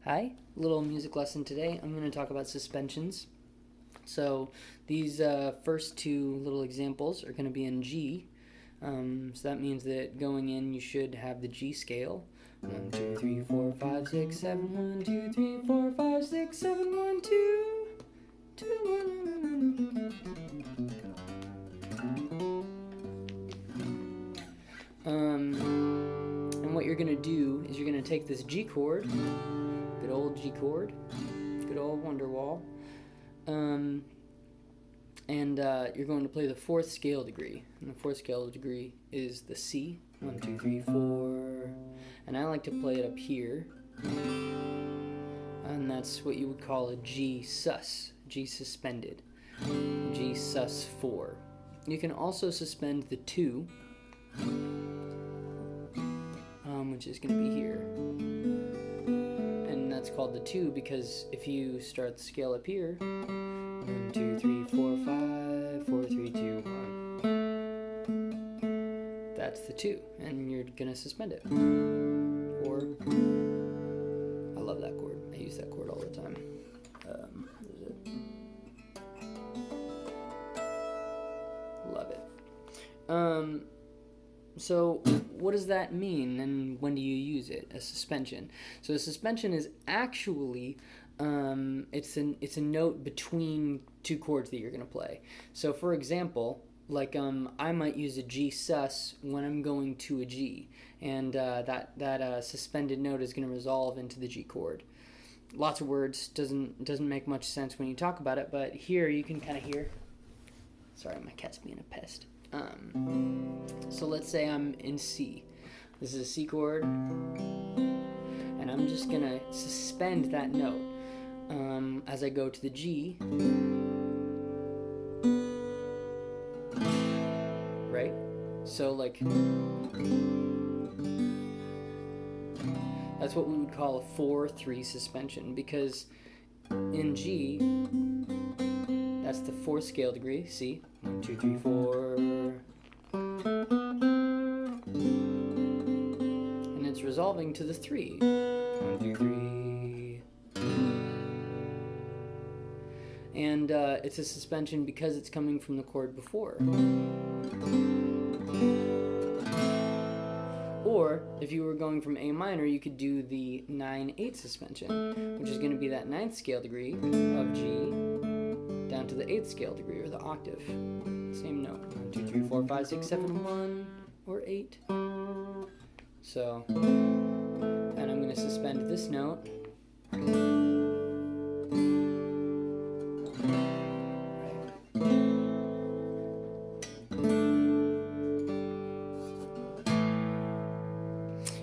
Hi, little music lesson today. I'm going to talk about suspensions. So these first two little examples are going to be in G. So that means that going in you should have the G scale. 1, 2, 3, 4, 5, 6, 7, 1, 2, 3, 4, 5, 6, 7, 1, 2, 2, 1. And what you're going to do is you're going to take this G chord, good old G chord, good old Wonderwall, and you're going to play the fourth scale degree. And the fourth scale degree is the C. 1, 2, 3, 4. And I like to play it up here. And that's what you would call a G sus, G suspended, G sus 4. You can also suspend the 2, which is going to be here. And that's called the 2 because if you start the scale up here, 1, 2, 3, 4, 5, 4, 3, 2, 1. That's the 2, and you're gonna suspend it. Or I love that chord. I use that chord all the time. What is it? Love it. So what does that mean, and when do you use it? A suspension. So a suspension is actually it's a note between two chords that you're going to play. So for example, like I might use a G sus when I'm going to a G, and that suspended note is going to resolve into the G chord. Lots of words, doesn't make much sense when you talk about it, but here you can kind of hear. Sorry, my cat's being a pest. So let's say I'm in C. This is a C chord, and I'm just gonna suspend that note as I go to the G, right? So like that's what we would call a 4-3 suspension, because in G that's the fourth scale degree, C. 1, 2, 3, 4. And it's resolving to the 3. 1, 2, 3. And it's a suspension because it's coming from the chord before. Or, if you were going from A minor, you could do the 9-8 suspension, which is going to be that 9th scale degree of G down to the 8th scale degree, or the octave. Same note. 1, 2, 3, 4, 5, 6, 7, 1, or 8. So, and I'm going to suspend this note.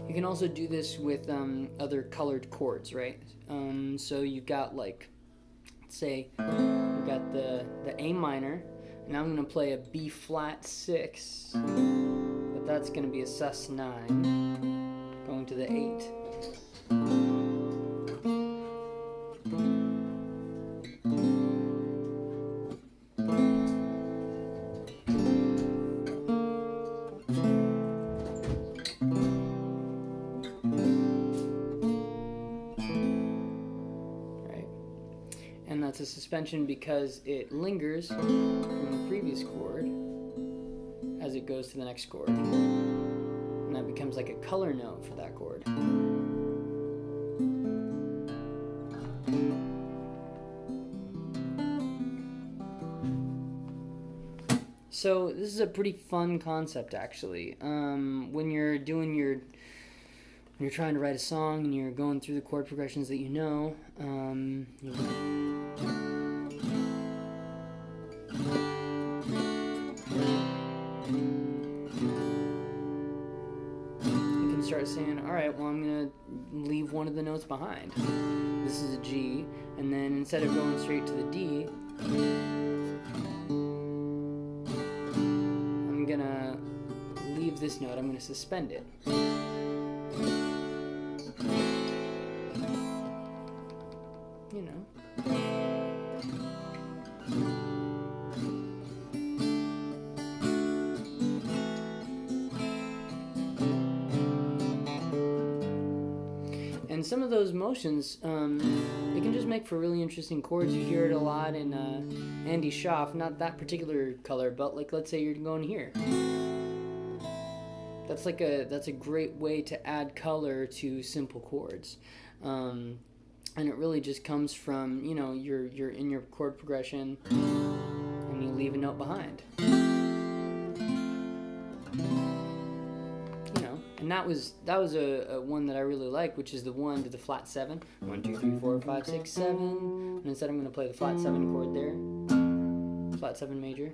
You can also do this with other colored chords, right? So you've got, like, let's say we've got the A minor, and I'm going to play a B flat 6, but that's going to be a sus 9 going to the 8. And that's a suspension because it lingers from the previous chord as it goes to the next chord. And that becomes like a color note for that chord. So this is a pretty fun concept, actually. When you're trying to write a song and you're going through the chord progressions that you know, you can start saying, alright, well, I'm going to leave one of the notes behind. This is a G, and then instead of going straight to the D, I'm going to leave this note, I'm going to suspend it. You know. And some of those motions, it can just make for really interesting chords. You hear it a lot in Andy Schaaf, not that particular color, but like let's say you're going here. That's a great way to add color to simple chords. And it really just comes from, you're in your chord progression and you leave a note behind. And that was a one that I really like, which is the one to the flat 7. 1, 2, 3, 4, 5, 6, 7. And instead I'm going to play the flat 7 chord there. Flat 7 major.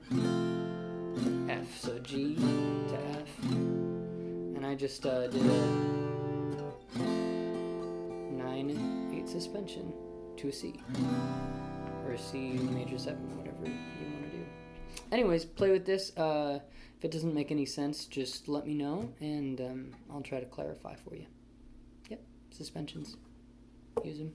F. So G to F. And I just did a 9/8 suspension to a C. Or a C major 7, whatever you want to do. Anyways, play with this. If it doesn't make any sense, just let me know, and I'll try to clarify for you. Yep, suspensions. Use them.